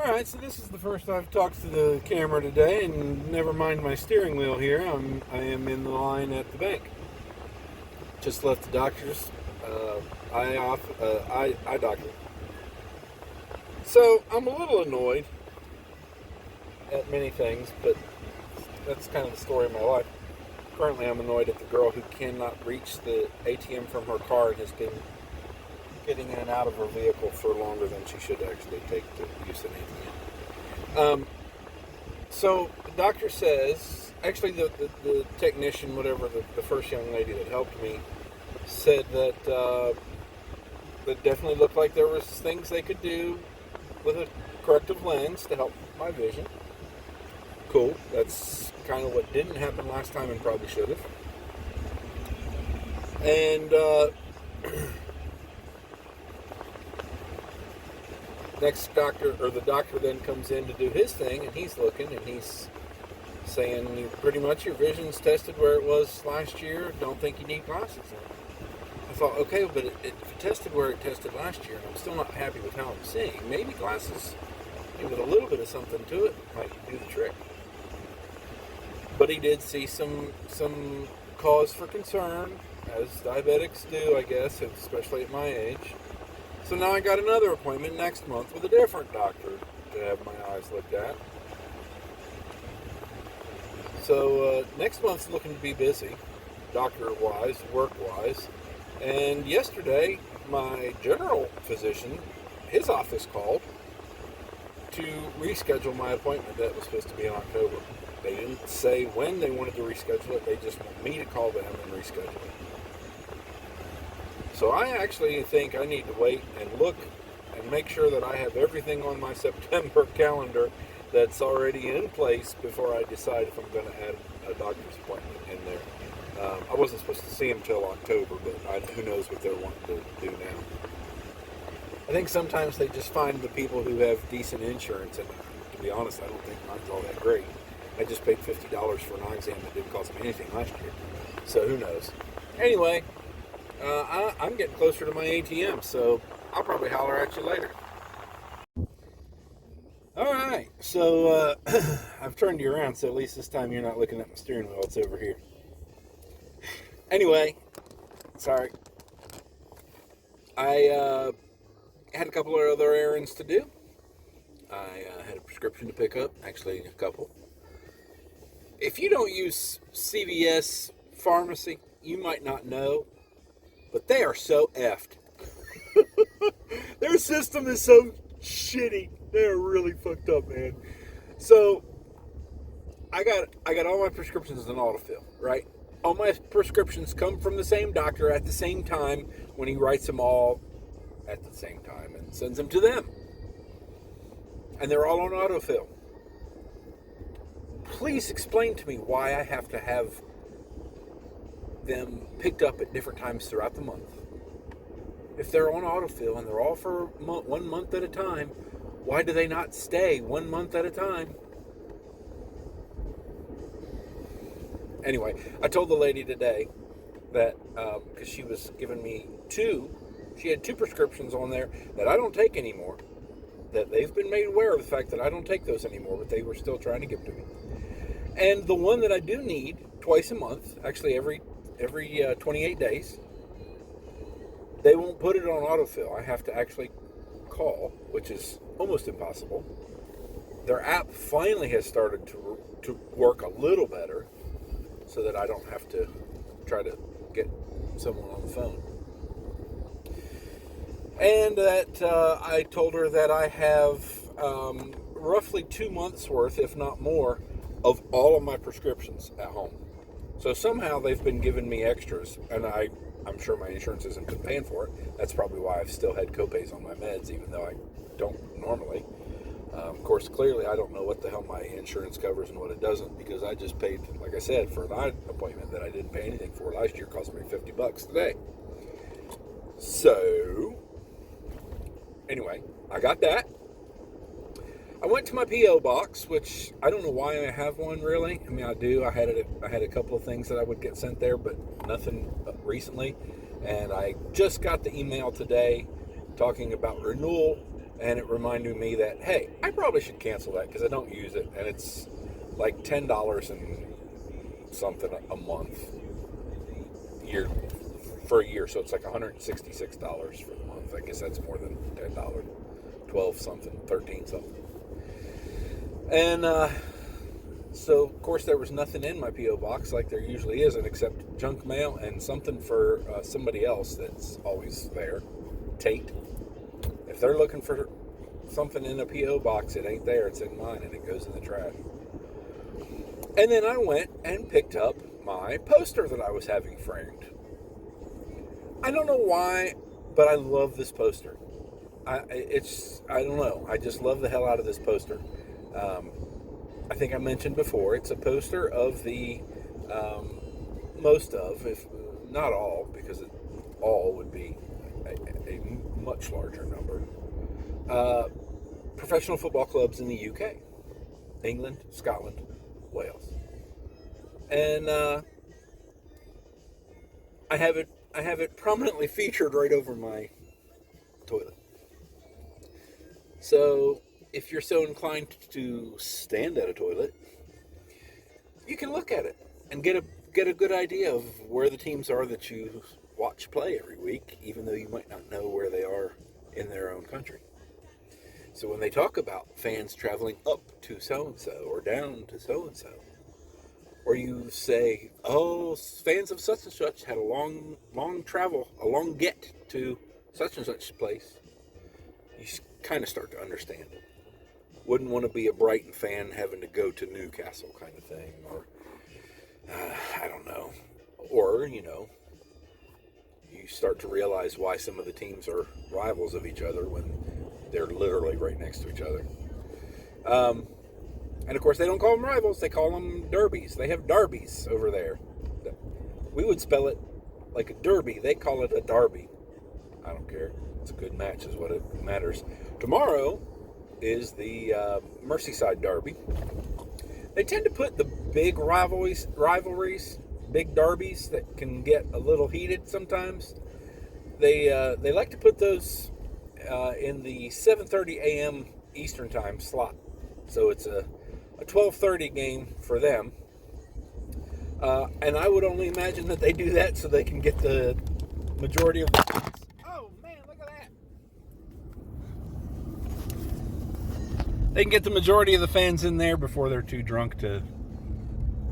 Alright, so this is the first I've talked to the camera today, and never mind my steering wheel here. I am in the line at the bank. Just left the doctor's eye doctor. So I'm a little annoyed at many things, but that's kind of the story of my life. Currently, I'm annoyed at the girl who cannot reach the ATM from her car and has been getting in and out of her vehicle for longer than she should actually take to use an ATM. So the doctor says, actually the technician, whatever, the first young lady that helped me, said that that definitely looked like there was things they could do with a corrective lens to help my vision. Cool. That's kind of what didn't happen last time and probably should have. And the doctor then comes in to do his thing, and he's looking and he's saying, pretty much your vision's tested where it was last year. Don't think you need glasses. I thought, okay, but it tested where it tested last year, and I'm still not happy with how I'm seeing. Maybe glasses, with a little bit of something to it, might do the trick. But he did see some cause for concern, as diabetics do, I guess, especially at my age. So now I got another appointment next month with a different doctor to have my eyes looked at. So next month's looking to be busy, doctor-wise, work-wise. And yesterday, my general physician, his office called to reschedule my appointment that was supposed to be in October. They didn't say when they wanted to reschedule it. They just want me to call them and reschedule it. So I actually think I need to wait and look and make sure that I have everything on my September calendar that's already in place before I decide if I'm going to add a doctor's appointment in there. I wasn't supposed to see him till October, but who knows what they're wanting to do now. I think sometimes they just find the people who have decent insurance, and to be honest, I don't think mine's all that great. I just paid $50 for an eye exam that didn't cost me anything last year, so who knows. Anyway, I'm getting closer to my ATM, so I'll probably holler at you later. Alright, so I've turned you around, so at least this time you're not looking at my steering wheel. It's over here. Anyway, sorry. I had a couple of other errands to do. I had a prescription to pick up, actually a couple. If you don't use CVS Pharmacy, you might not know, but they are so effed. Their system is so shitty. They're really fucked up, man. So I got all my prescriptions in autofill, right? All my prescriptions come from the same doctor at the same time when he writes them all at the same time and sends them to them. And they're all on autofill. Please explain to me why I have to have them picked up at different times throughout the month. If they're on autofill and they're all for 1 month at a time, why do they not stay 1 month at a time? Anyway, I told the lady today that, because she was giving me she had 2 prescriptions on there that I don't take anymore, that they've been made aware of the fact that I don't take those anymore, but they were still trying to give to me. And the one that I do need twice a month, actually every 28 days, they won't put it on autofill. I have to actually call, which is almost impossible. Their app finally has started to work a little better, so that I don't have to try to get someone on the phone. And that I told her that I have roughly 2 months worth, if not more, of all of my prescriptions at home. So somehow they've been giving me extras, and I'm sure my insurance isn't been paying for it. That's probably why I've still had copays on my meds, even though I don't normally. Of course, clearly I don't know what the hell my insurance covers and what it doesn't, because I just paid, like I said, for an eye appointment that I didn't pay anything for last year. It cost me $50 today. So, anyway, I got that. I went to my P.O. box, which I don't know why I have one, really. I mean, I do. I had a couple of things that I would get sent there, but nothing recently. And I just got the email today talking about renewal and it reminded me that, hey, I probably should cancel that because I don't use it, and it's like $10 and something a month for a year, so it's like $166 for the month. I guess that's more than $10, 12 something, 13 something. And so of course there was nothing in my P.O. box like there usually isn't, except junk mail and something for somebody else that's always there, Tate. If they're looking for something in a P.O. box, it ain't there, it's in mine, and it goes in the trash. And then I went and picked up my poster that I was having framed. I don't know why, but I love this poster. I don't know. I just love the hell out of this poster. I think I mentioned before, it's a poster of the most of, if not all, because all would be a much larger number, professional football clubs in the UK, England, Scotland, Wales. And I have it prominently featured right over my toilet. So if you're so inclined to stand at a toilet, you can look at it and get a good idea of where the teams are that you watch play every week, even though you might not know where they are in their own country. So when they talk about fans traveling up to so-and-so or down to so-and-so, or you say, oh, fans of such and such had a long travel, a long get to such and such place, you kind of start to understand it. Wouldn't want to be a Brighton fan having to go to Newcastle kind of thing, or I don't know. Or, you start to realize why some of the teams are rivals of each other when they're literally right next to each other. And of course, they don't call them rivals, they call them derbies. They have derbies over there. We would spell it like a derby, they call it a derby. I don't care. It's a good match is what it matters. Tomorrow is the Merseyside Derby. They tend to put the big rivalries, big derbies that can get a little heated sometimes. They like to put those in the 7:30 a.m. Eastern Time slot. So it's a 12:30 game for them. And I would only imagine that they do that so they can get the majority of the fans. Oh man, look at that. They can get the majority of the fans in there before they're too drunk to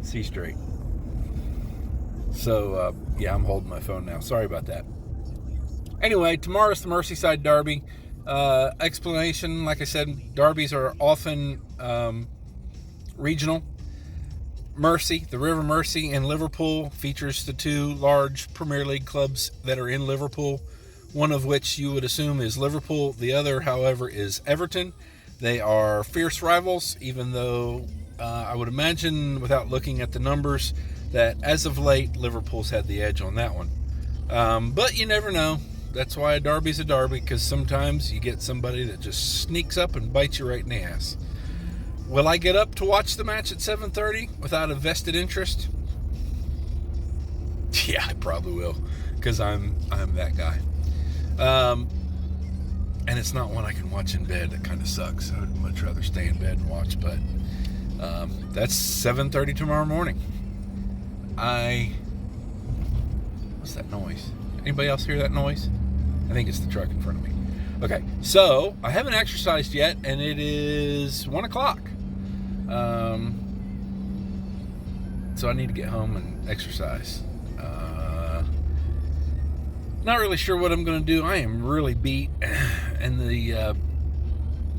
see straight. So, yeah, I'm holding my phone now. Sorry about that. Anyway, tomorrow's the Merseyside Derby. Explanation, like I said, derbies are often regional. Mersey, the River Mersey in Liverpool, features the two large Premier League clubs that are in Liverpool, one of which you would assume is Liverpool. The other, however, is Everton. They are fierce rivals, even though I would imagine, without looking at the numbers, that as of late, Liverpool's had the edge on that one. But you never know. That's why a derby's a derby, because sometimes you get somebody that just sneaks up and bites you right in the ass. Will I get up to watch the match at 7:30 without a vested interest? Yeah, I probably will, because I'm that guy. And it's not one I can watch in bed. That kind of sucks. I would much rather stay in bed and watch, but that's 7:30 tomorrow morning. What's that noise? Anybody else hear that noise? I think it's the truck in front of me. Okay, so I haven't exercised yet, and it is 1 o'clock. So I need to get home and exercise. Not really sure what I'm going to do. I am really beat, and the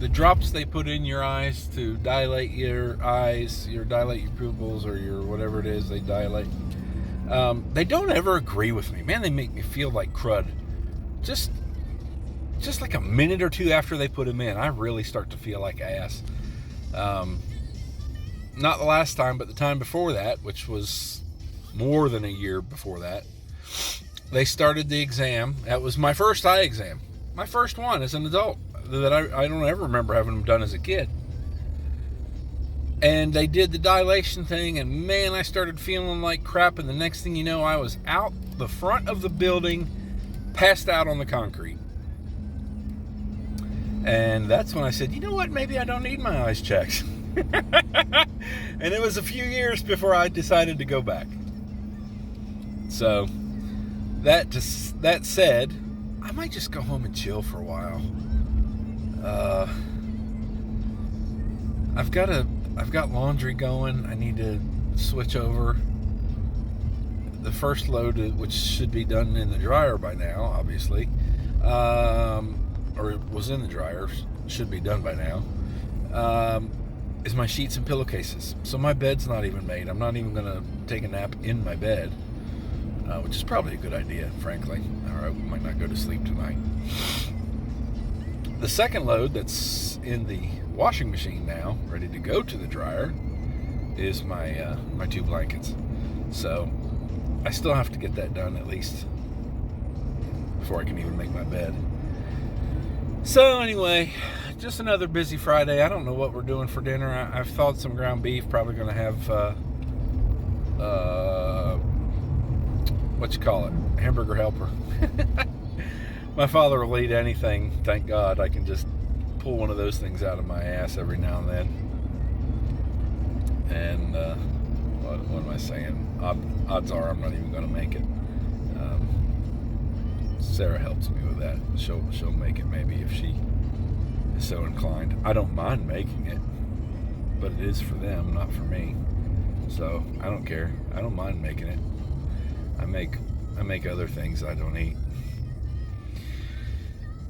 drops they put in your eyes to dilate your eyes, dilate your pupils, or your whatever it is they dilate. They don't ever agree with me. Man, they make me feel like crud. Just like a minute or two after they put them in, I really start to feel like ass. Not the last time, but the time before that, which was more than a year before that, they started the exam. That was my first eye exam. My first one as an adult. That I don't ever remember having them done as a kid. And they did the dilation thing, and man, I started feeling like crap, and the next thing you know, I was out the front of the building, passed out on the concrete. And that's when I said, you know what, maybe I don't need my eyes checked. And it was a few years before I decided to go back. So that said, I might just go home and chill for a while. I've got laundry going. I need to switch over. The first load, which should be done in the dryer by now, obviously, or it was in the dryer, should be done by now, is my sheets and pillowcases. So my bed's not even made. I'm not even going to take a nap in my bed, which is probably a good idea, frankly, or I might not go to sleep tonight. The second load that's in the washing machine now, ready to go to the dryer, is my 2 blankets. So I still have to get that done at least before I can even make my bed. So anyway, just another busy Friday. I don't know what we're doing for dinner. I've thawed some ground beef. Probably going to have hamburger helper. My father will eat anything. Thank God I can just pull one of those things out of my ass every now and then. And what am I saying? Odds are I'm not even going to make it. Sarah helps me with that. She'll make it maybe if she is so inclined. I don't mind making it, but it is for them, not for me. So I don't care. I don't mind making it. I make other things I don't eat.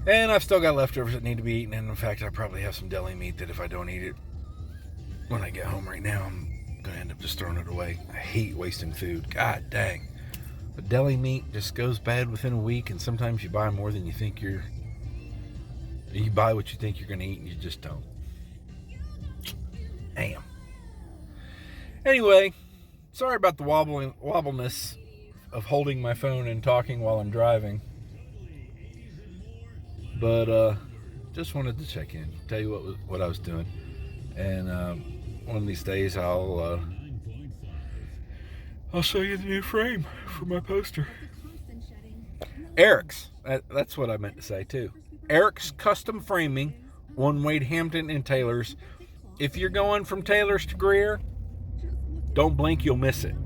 And I've still got leftovers that need to be eaten. And in fact, I probably have some deli meat that if I don't eat it when I get home right now, I'm going to end up just throwing it away. I hate wasting food. God dang. But deli meat just goes bad within a week. And sometimes you buy more than you think you buy what you think you're going to eat and you just don't. Damn. Anyway, sorry about the wobbleness of holding my phone and talking while I'm driving. But just wanted to check in, tell you what I was doing. And one of these days I'll show you the new frame for my poster. Eric's, that's what I meant to say too. Eric's Custom Framing on Wade Hampton and Taylor's. If you're going from Taylor's to Greer, don't blink, you'll miss it.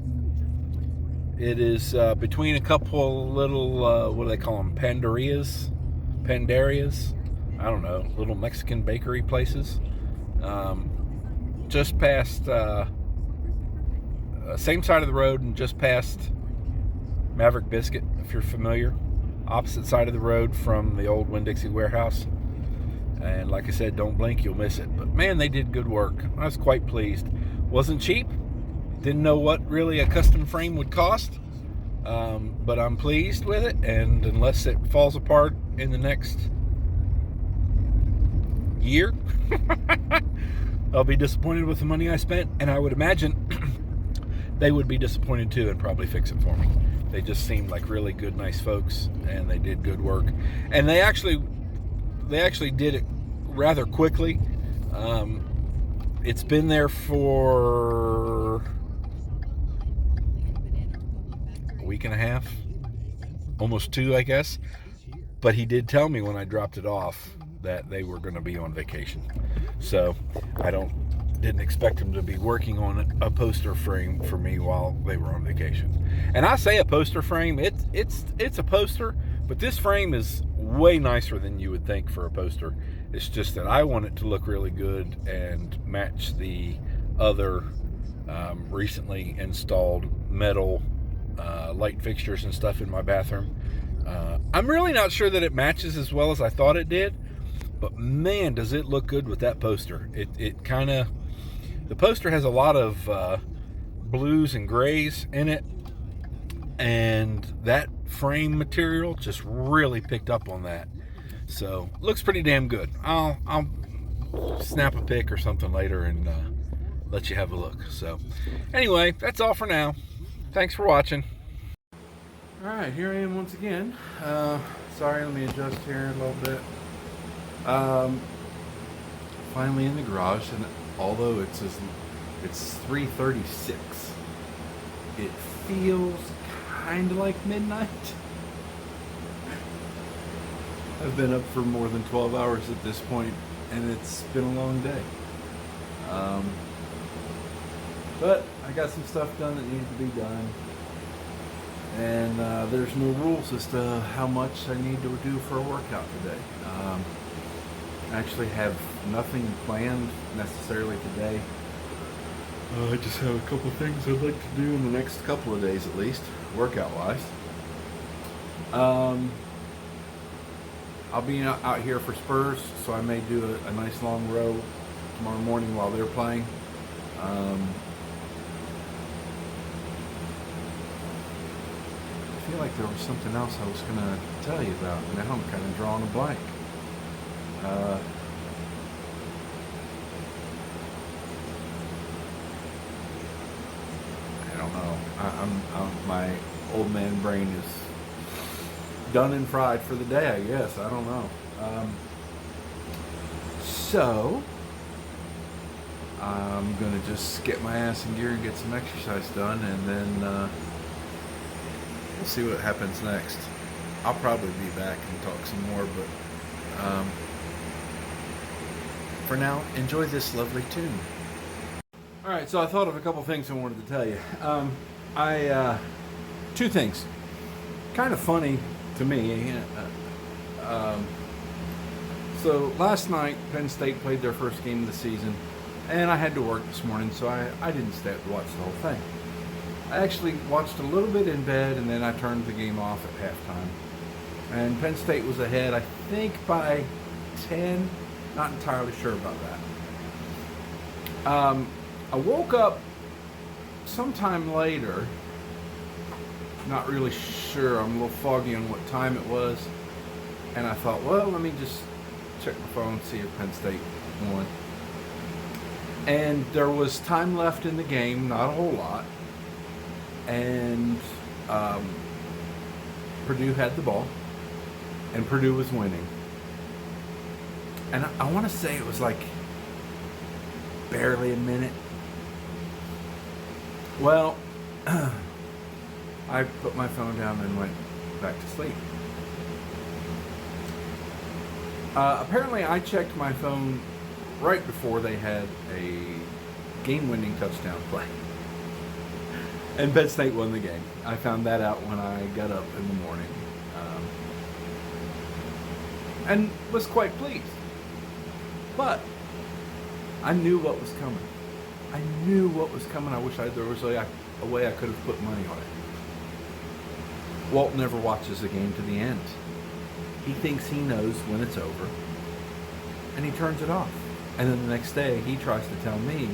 It is between a couple little, what do they call them, panderias, I don't know, little Mexican bakery places. Just past, same side of the road and just past Maverick Biscuit, if you're familiar. Opposite side of the road from the old Winn-Dixie warehouse. And like I said, don't blink, you'll miss it. But man, they did good work. I was quite pleased. Wasn't cheap. Didn't know what really a custom frame would cost. But I'm pleased with it. And unless it falls apart in the next year, I'll be disappointed with the money I spent. And I would imagine they would be disappointed too and probably fix it for me. They just seemed like really good, nice folks, and they did good work. And they actually did it rather quickly. It's been there for a week and a half, almost 2, I guess. But he did tell me when I dropped it off that they were going to be on vacation. So I didn't expect him to be working on a poster frame for me while they were on vacation. And I say a poster frame, it's a poster, but this frame is way nicer than you would think for a poster. It's just that I want it to look really good and match the other recently installed metal light fixtures and stuff in my bathroom. I'm really not sure that it matches as well as I thought it did, but man, does it look good with that poster. The poster has a lot of blues and grays in it, and that frame material just really picked up on that. So looks pretty damn good. I'll snap a pic or something later and let you have a look. So anyway, that's all for now. Thanks for watching. All right, here I am once again. Sorry, let me adjust here a little bit. Finally in the garage, and although it's 3:36, it feels kind of like midnight. I've been up for more than 12 hours at this point, and it's been a long day. Um, but I got some stuff done that needed to be done, and there's no rules as to how much I need to do for a workout today. I actually have nothing planned necessarily today. I just have a couple things I'd like to do in the next couple of days at least, workout-wise. I'll be out here for Spurs, so I may do a nice long row tomorrow morning while they're playing. I feel like there was something else I was going to tell you about. Now I'm kind of drawing a blank. I don't know. My old man brain is done and fried for the day, I guess. I don't know. So I'm gonna just get my ass in gear and get some exercise done, and then we'll see what happens next. I'll probably be back and talk some more, but for now, enjoy this lovely tune. All right, so I thought of a couple things I wanted to tell you. Two things, kind of funny to me. So last night, Penn State played their first game of the season, and I had to work this morning, so I didn't stay up to watch the whole thing. I actually watched a little bit in bed, and then I turned the game off at halftime. And Penn State was ahead, I think by 10, not entirely sure about that. I woke up sometime later, not really sure, I'm a little foggy on what time it was, and I thought, well, let me just check my phone, see if Penn State won. And there was time left in the game, not a whole lot, and Purdue had the ball, and Purdue was winning. And I want to say it was like barely a minute. Well, I put my phone down and went back to sleep. Apparently, I checked my phone right before they had a game-winning touchdown play. And Penn State won the game. I found that out when I got up in the morning. And was quite pleased. But I knew what was coming. I knew what was coming. I wish there was a way I could have put money on it. Walt never watches a game to the end. He thinks he knows when it's over, and he turns it off. And then the next day, he tries to tell me,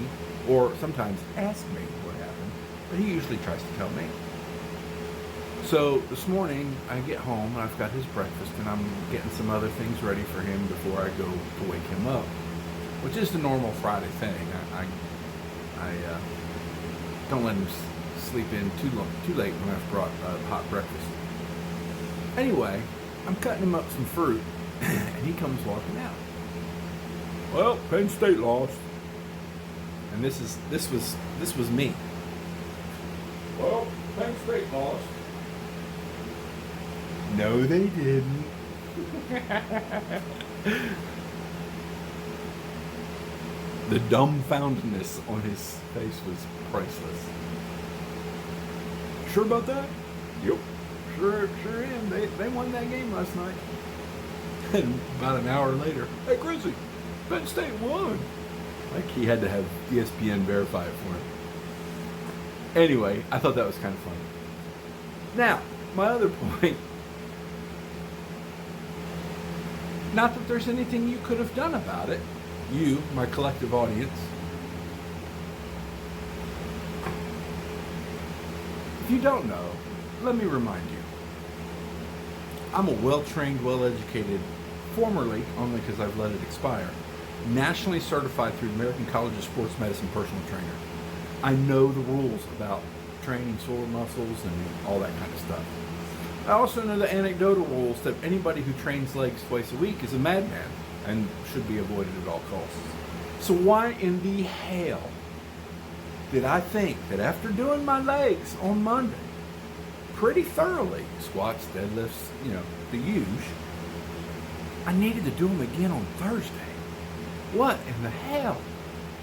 or sometimes ask me what happened, but he usually tries to tell me. So this morning, I get home, and I've got his breakfast, and I'm getting some other things ready for him before I go to wake him up, which is the normal Friday thing. I don't let him sleep in too late when I've brought hot breakfast. Anyway, I'm cutting him up some fruit, and he comes walking out. Well, Penn State lost, and this was me. Well, Penn State lost. No, they didn't. The dumbfoundedness on his face was priceless. Sure about that? Yep. Sure am. They won that game last night. And about an hour later, hey Grizzly, Penn State won. Like he had to have ESPN verify it for him. Anyway, I thought that was kind of funny. Now, my other point. Not that there's anything you could have done about it. You, my collective audience. If you don't know, let me remind you. I'm a well-trained, well-educated, formerly, only because I've let it expire, nationally certified through the American College of Sports Medicine personal trainer. I know the rules about training sore muscles and all that kind of stuff. I also know the anecdotal rules that anybody who trains legs twice a week is a madman and should be avoided at all costs. So why in the hell did I think that after doing my legs on Monday pretty thoroughly, squats, deadlifts, the huge, I needed to do them again on Thursday. What in the hell?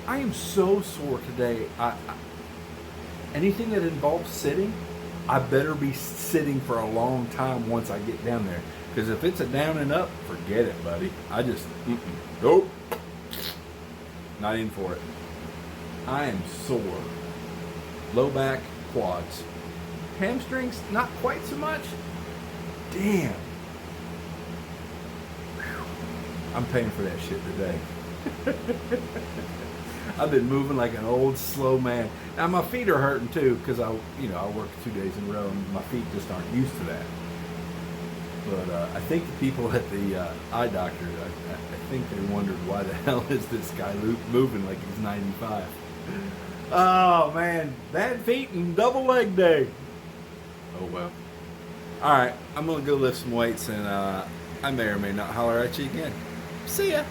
I am so sore today. Anything that involves sitting, I better be sitting for a long time once I get down there. Because if it's a down and up, forget it, buddy. I just, nope. Not in for it. I am sore. Low back, quads. Hamstrings, not quite so much. Damn. Whew. I'm paying for that shit today. I've been moving like an old slow man. Now my feet are hurting too because I work 2 days in a row and my feet just aren't used to that. But I think the people at the eye doctor, I think they wondered why the hell is this guy moving like he's 95. Oh man, bad feet and double leg day. Oh well. All right, I'm gonna go lift some weights and I may or may not holler at you again. See ya.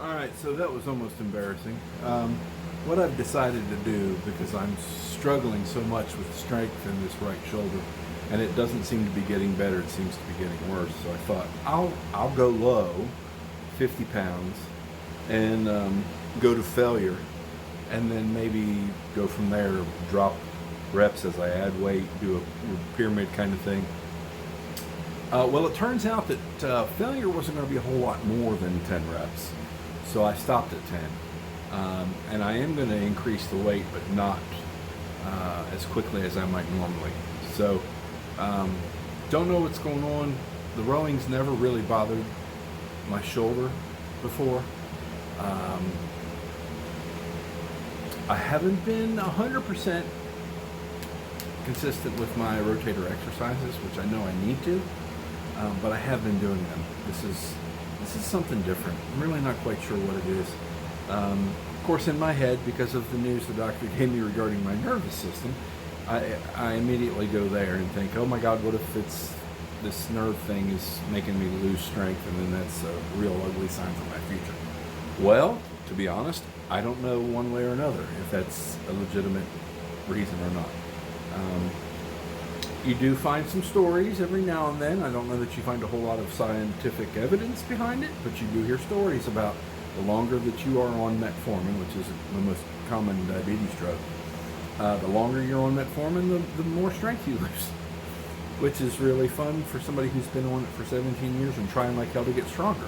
Alright, so that was almost embarrassing. What I've decided to do, because I'm struggling so much with strength in this right shoulder, and it doesn't seem to be getting better, it seems to be getting worse, so I thought, I'll go low, 50 pounds, and go to failure, and then maybe go from there, drop reps as I add weight, do a pyramid kind of thing. Well, it turns out that failure wasn't going to be a whole lot more than 10 reps. So I stopped at 10. And I am going to increase the weight, but not as quickly as I might normally. So don't know what's going on. The rowing's never really bothered my shoulder before. I haven't been 100% consistent with my rotator exercises, which I know I need to, but I have been doing them. This is something different. I'm really not quite sure what it is. Of course, in my head, because of the news the doctor gave me regarding my nervous system, I immediately go there and think, oh my God, what if this nerve thing is making me lose strength, and then that's a real ugly sign for my future. Well, to be honest, I don't know one way or another if that's a legitimate reason or not. You do find some stories every now and then. I don't know that you find a whole lot of scientific evidence behind it, but you do hear stories about the longer that you are on metformin, which is the most common diabetes drug, the longer you're on metformin, the more strength you lose, which is really fun for somebody who's been on it for 17 years and trying like hell to get stronger.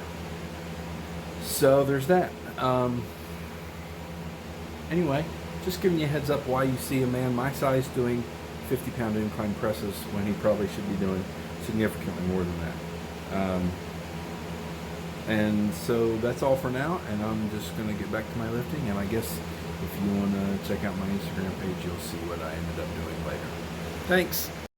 So there's that. Anyway, just giving you a heads up why you see a man my size doing 50-pound incline presses when he probably should be doing significantly more than that. And so that's all for now, and I'm just going to get back to my lifting, and I guess if you want to check out my Instagram page, you'll see what I ended up doing later. Thanks.